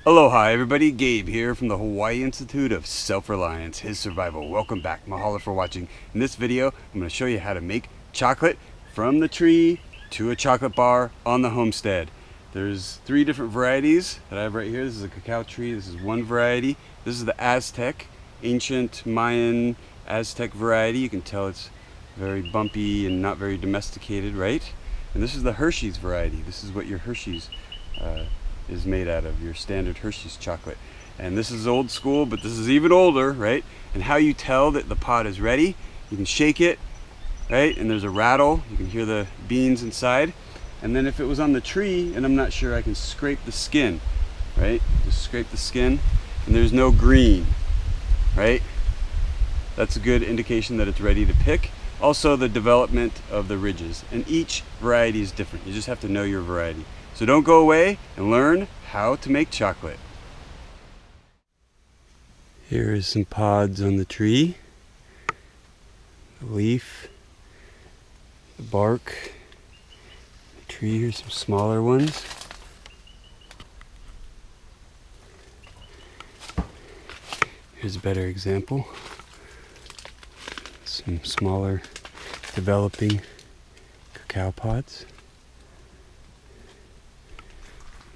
Aloha everybody, Gabe here from the Hawaii Institute of Self-Reliance, His Survival. Welcome back, mahalo for watching. In this video, I'm going to show you how to make chocolate from the tree to a chocolate bar on the homestead. There's 3 different varieties that I have right here. This is a cacao tree, this is one variety. This is the Aztec, ancient Mayan Aztec variety. You can tell it's very bumpy and not very domesticated, right? And this is the Hershey's variety. This is what your Hershey's is made out of, your standard Hershey's chocolate. And this is old school, but this is even older, right? And how you tell that the pot is ready, you can shake it, right? And there's a rattle, you can hear the beans inside. And then if it was on the tree, and I'm not sure, I can scrape the skin, right? Just scrape the skin, and there's no green, right? That's a good indication that it's ready to pick. Also the development of the ridges, and each variety is different. You just have to know your variety. So don't go away and learn how to make chocolate. Here is some pods on the tree. The leaf, the bark, the tree. Here's some smaller ones. Here's a better example. Some smaller developing cacao pods.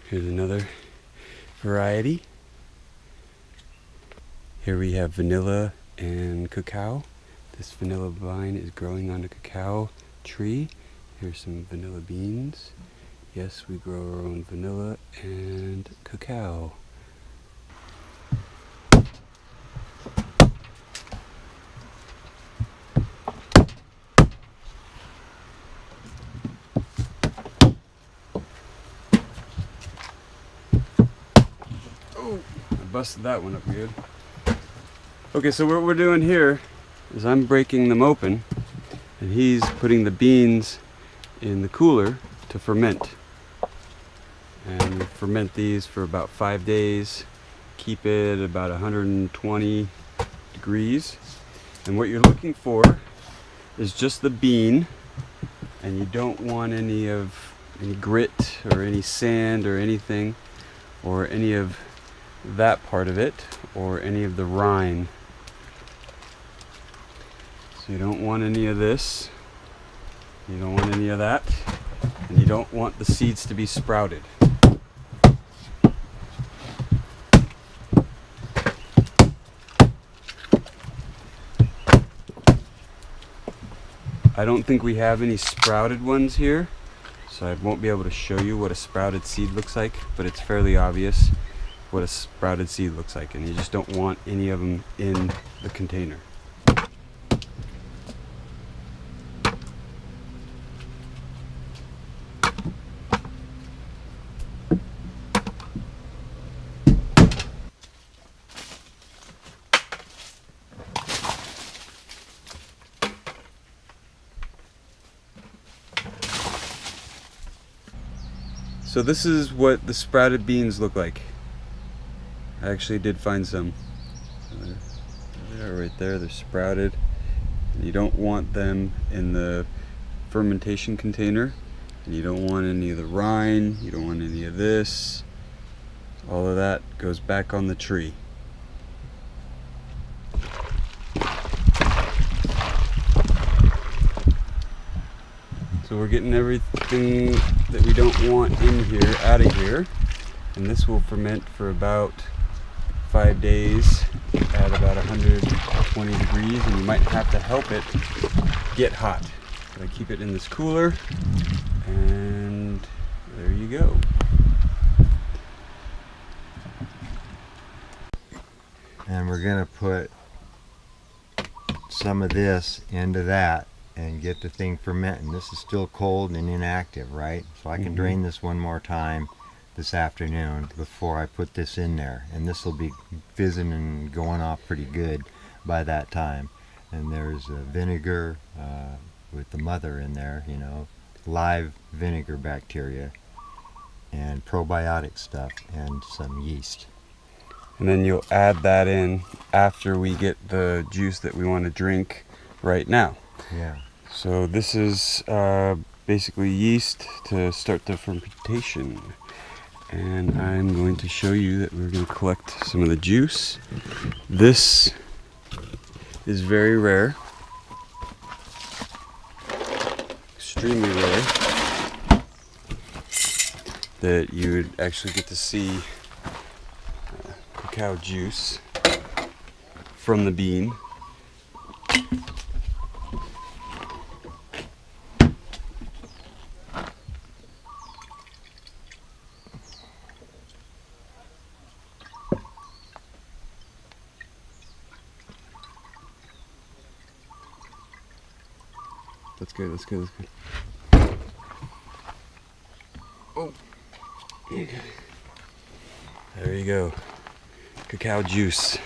Here's another variety. Here we have vanilla and cacao. This vanilla vine is growing on a cacao tree. Here's some vanilla beans. Yes, we grow our own vanilla and cacao. Busted that one up good. Okay, so what we're doing here is I'm breaking them open and he's putting the beans in the cooler to ferment. And we ferment these for about 5 days, keep it about 120 degrees. And what you're looking for is just the bean, and you don't want any grit or any sand or anything, or any of that part of it, or any of the rind. So you don't want any of this, you don't want any of that, and you don't want the seeds to be sprouted. I don't think we have any sprouted ones here, so I won't be able to show you what a sprouted seed looks like, but it's fairly obvious what a sprouted seed looks like, and you just don't want any of them in the container. So this is what the sprouted beans look like. I actually did find some. They are right there, they're sprouted. And you don't want them in the fermentation container. And you don't want any of the rind, you don't want any of this. All of that goes back on the tree. So we're getting everything that we don't want in here out of here. And this will ferment for about 5 days at about 120 degrees, and you might have to help it get hot. So I keep it in this cooler, and there you go. And we're going to put some of this into that and get the thing fermenting. This is still cold and inactive, right? So I can drain this one more time this afternoon before I put this in there, and this will be fizzing and going off pretty good by that time. And there's vinegar with the mother in there, you know, live vinegar bacteria and probiotic stuff and some yeast. And then you'll add that in after we get the juice that we want to drink right now. Yeah. So this is basically yeast to start the fermentation. And I'm going to show you that we're going to collect some of the juice. This is very rare, extremely rare, that you would actually get to see cacao juice from the bean. That's good, that's good, that's good. Oh, okay. There you go. Cacao juice.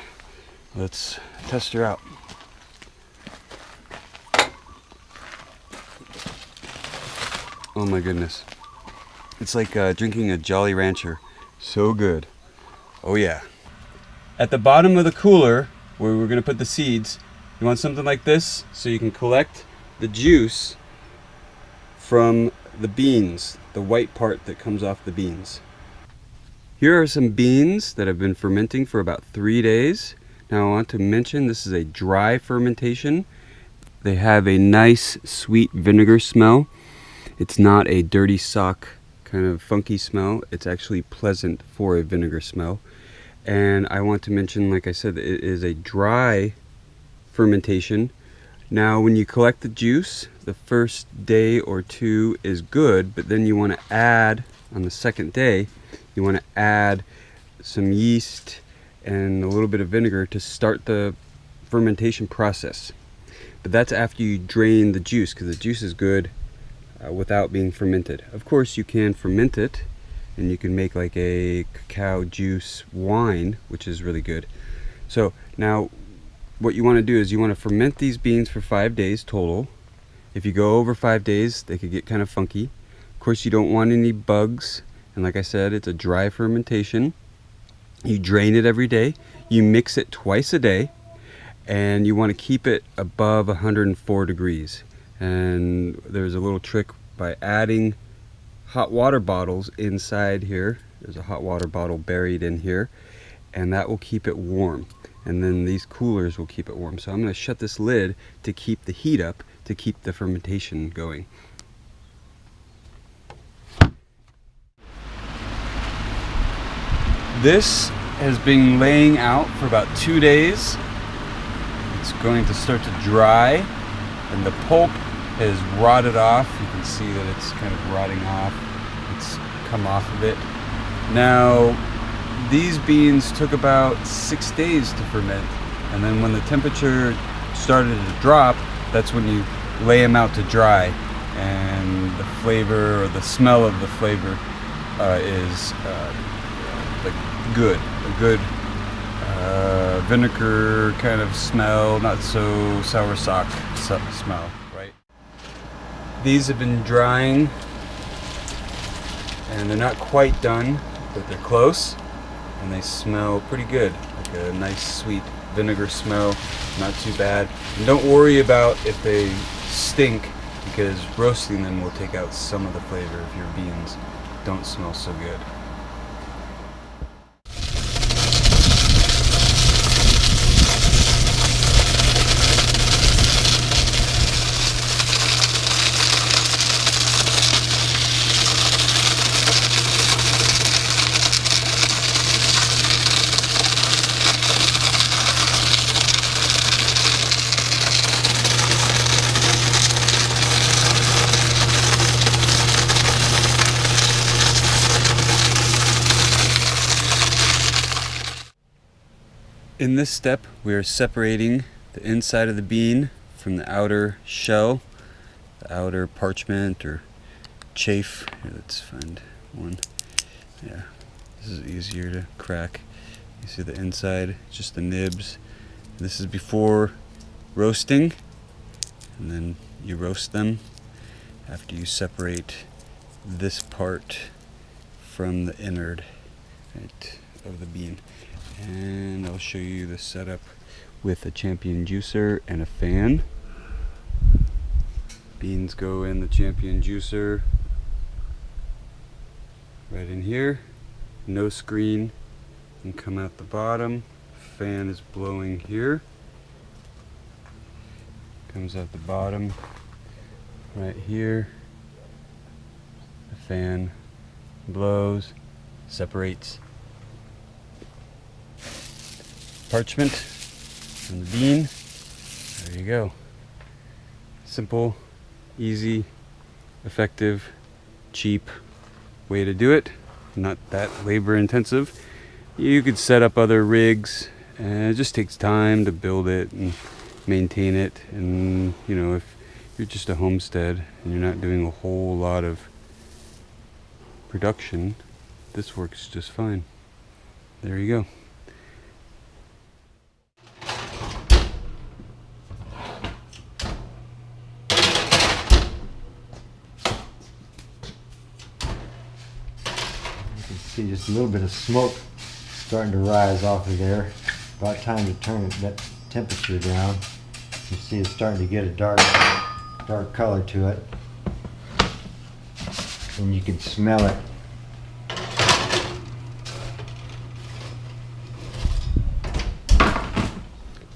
Let's test her out. Oh my goodness. It's like drinking a Jolly Rancher. So good. Oh yeah. At the bottom of the cooler, where we're gonna put the seeds, you want something like this so you can collect the juice from the beans, the white part that comes off the beans. Here are some beans that have been fermenting for about 3 days. Now I want to mention this is a dry fermentation. They have a nice sweet vinegar smell. It's not a dirty sock kind of funky smell. It's actually pleasant for a vinegar smell. And I want to mention, like I said, it is a dry fermentation. Now when you collect the juice, the first day or two is good, but then you want to add, on the second day, you want to add some yeast and a little bit of vinegar to start the fermentation process. But that's after you drain the juice, because the juice is good without being fermented. Of course you can ferment it and you can make like a cacao juice wine, which is really good. So now what you want to do is you want to ferment these beans for 5 days total. If you go over 5 days, they could get kind of funky. Of course, you don't want any bugs. And like I said, it's a dry fermentation. You drain it every day. You mix it twice a day. And you want to keep it above 104 degrees. And there's a little trick by adding hot water bottles inside here. There's a hot water bottle buried in here. And that will keep it warm. And then these coolers will keep it warm. So I'm going to shut this lid to keep the heat up, to keep the fermentation going. This has been laying out for about 2 days. It's going to start to dry, and the pulp has rotted off. You can see that it's kind of rotting off. It's come off of it. Now, these beans took about 6 days to ferment, and then when the temperature started to drop, that's when you lay them out to dry, and the flavor or the smell of the flavor is like good, a good vinegar kind of smell, not so sour sock smell, right? These have been drying, and they're not quite done, but they're close. And they smell pretty good, like a nice sweet vinegar smell, not too bad. And don't worry about if they stink, because roasting them will take out some of the flavor if your beans don't smell so good. In this step, we are separating the inside of the bean from the outer shell, the outer parchment or chafe. Here, let's find one. Yeah, this is easier to crack. You see the inside, just the nibs. This is before roasting, and then you roast them after you separate this part from the innard, right, of the bean. And I'll show you the setup with a champion juicer and a fan. Beans go in the champion juicer right in here, no screen, and come out the bottom. Fan is blowing here. Comes out the bottom right here. The fan blows, separates parchment from the bean. There you go. Simple, easy, effective, cheap way to do it. Not that labor intensive. You could set up other rigs, and it just takes time to build it and maintain it. And you know, if you're just a homestead and you're not doing a whole lot of production, this works just fine. There you go. You can see just a little bit of smoke starting to rise off of there. About time to turn that temperature down. You see it's starting to get a dark color to it. And you can smell it.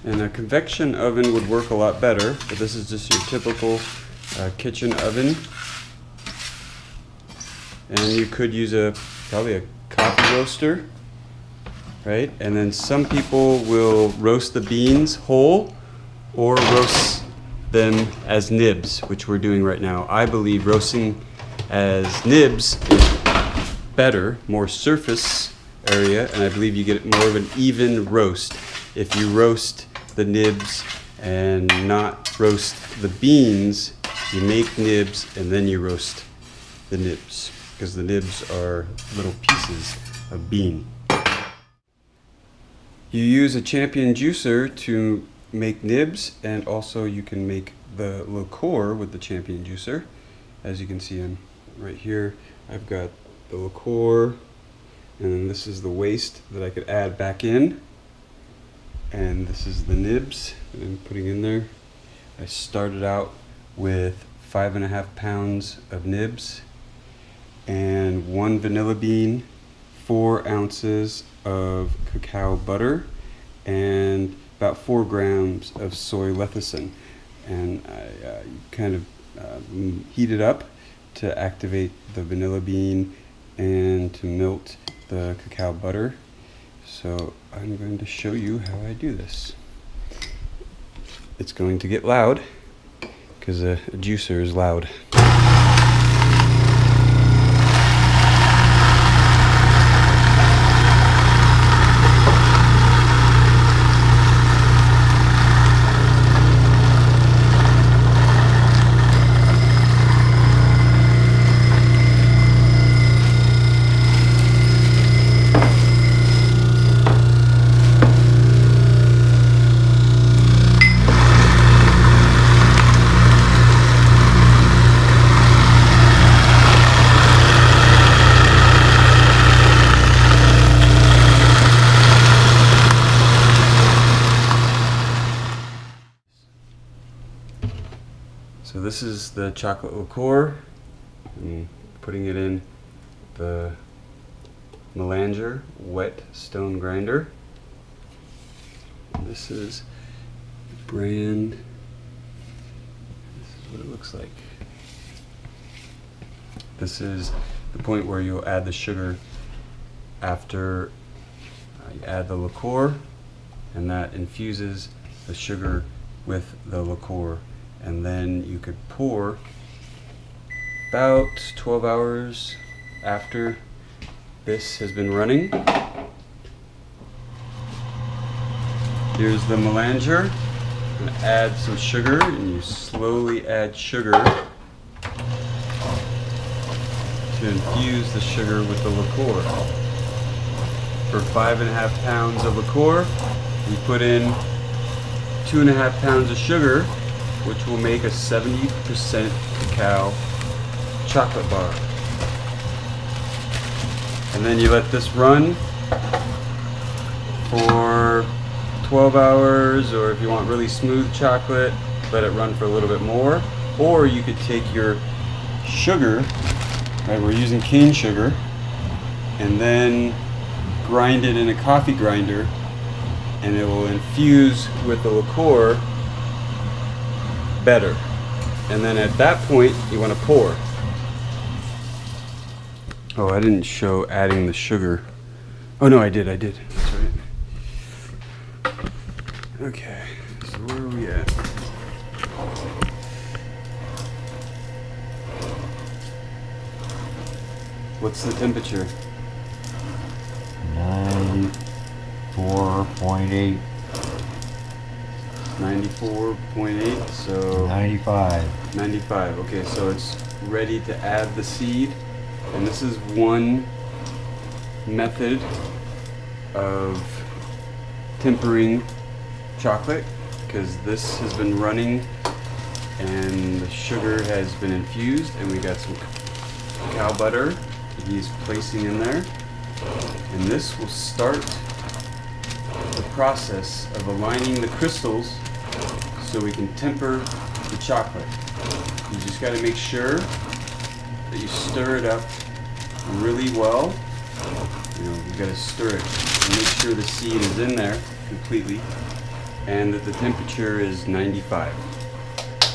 And a convection oven would work a lot better, but this is just your typical kitchen oven. And you could use probably a coffee roaster, right? And then some people will roast the beans whole or roast them as nibs, which we're doing right now. I believe roasting as nibs is better, more surface area, and I believe you get more of an even roast if you roast the nibs and not roast the beans. You make nibs and then you roast the nibs, because the nibs are little pieces of bean. You use a champion juicer to make nibs, and also you can make the liqueur with the champion juicer. As you can see, I'm right here. I've got the liqueur, and then this is the waste that I could add back in, and this is the nibs that I'm putting in there. I started out with 5.5 pounds of nibs and 1 vanilla bean, 4 ounces of cacao butter, and about 4 grams of soy lecithin. And I kind of heat it up to activate the vanilla bean and to melt the cacao butter. So I'm going to show you how I do this. It's going to get loud because a juicer is loud. So this is the chocolate liqueur. I'm putting it in the melanger wet stone grinder. And this is the brand. This is what it looks like. This is the point where you'll add the sugar after you add the liqueur, and that infuses the sugar with the liqueur. And then you could pour about 12 hours after this has been running. Here's the melanger. I'm going to add some sugar, and you slowly add sugar to infuse the sugar with the liqueur. For 5.5 pounds of liqueur, we put in 2.5 pounds of sugar, which will make a 70% cacao chocolate bar. And then you let this run for 12 hours, or if you want really smooth chocolate, let it run for a little bit more. Or you could take your sugar, right, we're using cane sugar, and then grind it in a coffee grinder, and it will infuse with the liqueur better. And then at that point, you want to pour. Oh, I didn't show adding the sugar. Oh no, I did. That's right. Okay, so where are we at? What's the temperature? 94.8. 94.8, so 95. 95. Okay, so it's ready to add the seed, and this is one method of tempering chocolate, because this has been running and the sugar has been infused, and we got some cacao butter that he's placing in there, and this will start the process of aligning the crystals so we can temper the chocolate. You just got to make sure that you stir it up really well. You got to stir it and make sure the seed is in there completely, and that the temperature is 95.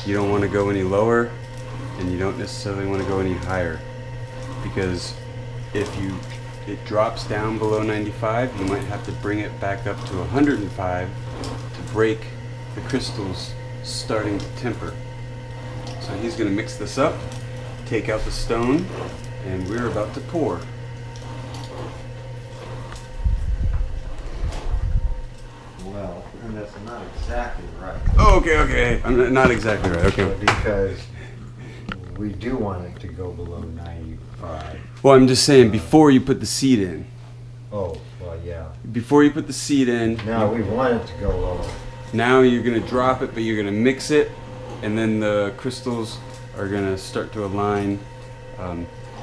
You don't want to go any lower, and you don't necessarily want to go any higher, because if it drops down below 95, you might have to bring it back up to 105 to break the crystals starting to temper. So he's going to mix this up, take out the stone, and we're about to pour. Well, and that's not exactly right. Oh, okay. I'm not exactly right. Okay. Because we do want it to go below 95. Well, I'm just saying before you put the seed in. Oh, well, yeah. Before you put the seed in. Now we want it to go lower. Now you're going to drop it, but you're going to mix it, and then the crystals are going to start to align.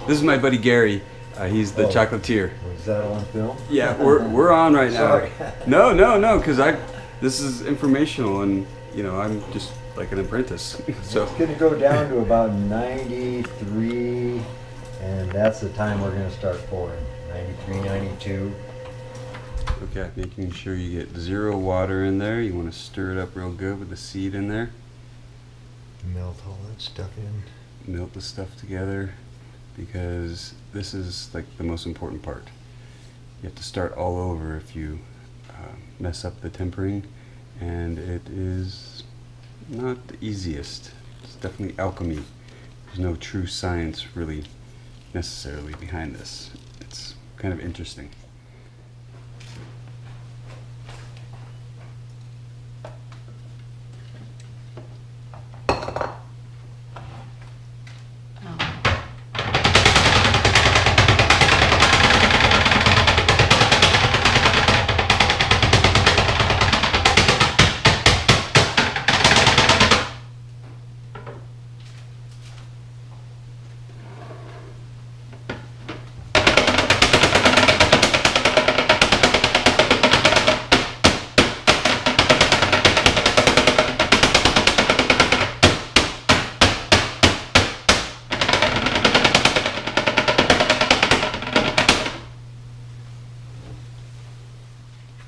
This is my buddy Gary. He's the chocolatier. Was that on film? Yeah, we're on right now. Sorry. No, because this is informational, and I'm just like an apprentice. So it's going to go down to about 93, and that's the time we're going to start pouring. 93, 92. okay, making sure you get 0 water in there. You want to stir it up real good with the seed in there. Melt all that stuff in. Melt the stuff together, because this is like the most important part. You have to start all over if you mess up the tempering, and it is not the easiest. It's definitely alchemy. There's no true science really necessarily behind this. It's kind of interesting.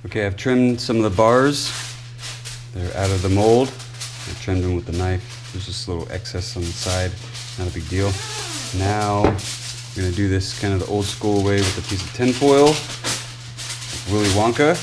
Okay, I've trimmed some of the bars. They're out of the mold. I trimmed them with the knife. There's just a little excess on the side. Not a big deal. Now, I'm going to do this kind of the old school way with a piece of tin foil. Willy Wonka.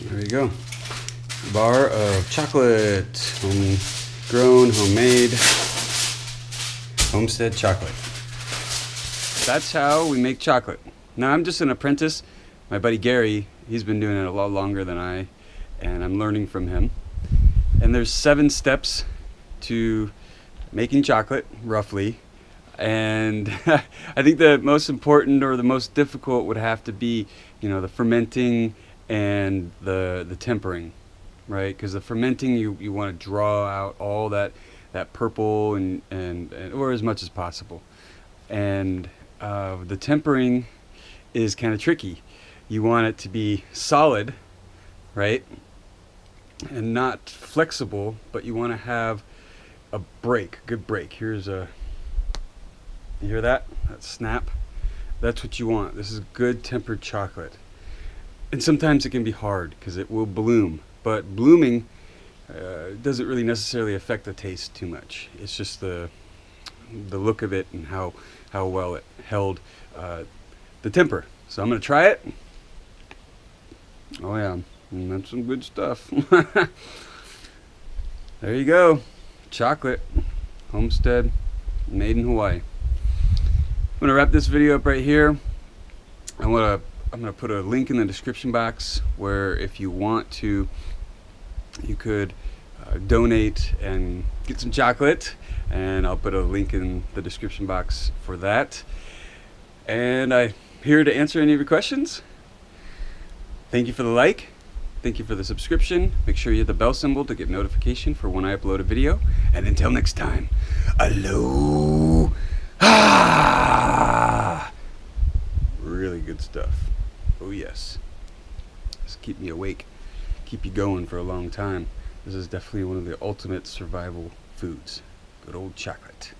There you go. Bar of chocolate. Homegrown, homemade, homestead chocolate. That's how we make chocolate. Now I'm just an apprentice. My buddy Gary, he's been doing it a lot longer than I, and I'm learning from him. And there's 7 steps to making chocolate, roughly. And I think the most important or the most difficult would have to be, the fermenting and the tempering, right? Because the fermenting, you want to draw out all that purple and or as much as possible. And the tempering is kind of tricky. You want it to be solid, right? And not flexible, but you want to have a break, good break. Here's a, you hear that? That snap? That's what you want. This is good tempered chocolate. And sometimes it can be hard because it will bloom, but blooming doesn't really necessarily affect the taste too much. It's just the look of it and how well it held the temper. So I'm going to try it. Oh yeah, that's some good stuff. There you go. Chocolate, homestead, made in Hawaii. I'm going to wrap this video up right here. I'm going to put a link in the description box where if you want to, you could donate and get some chocolate, and I'll put a link in the description box for that. And I'm here to answer any of your questions. Thank you for the like. Thank you for the subscription. Make sure you hit the bell symbol to get notification for when I upload a video. And until next time, aloha! Really good stuff. Oh yes. Just keep me awake. Keep you going for a long time. This is definitely one of the ultimate survival foods. Good old chocolate.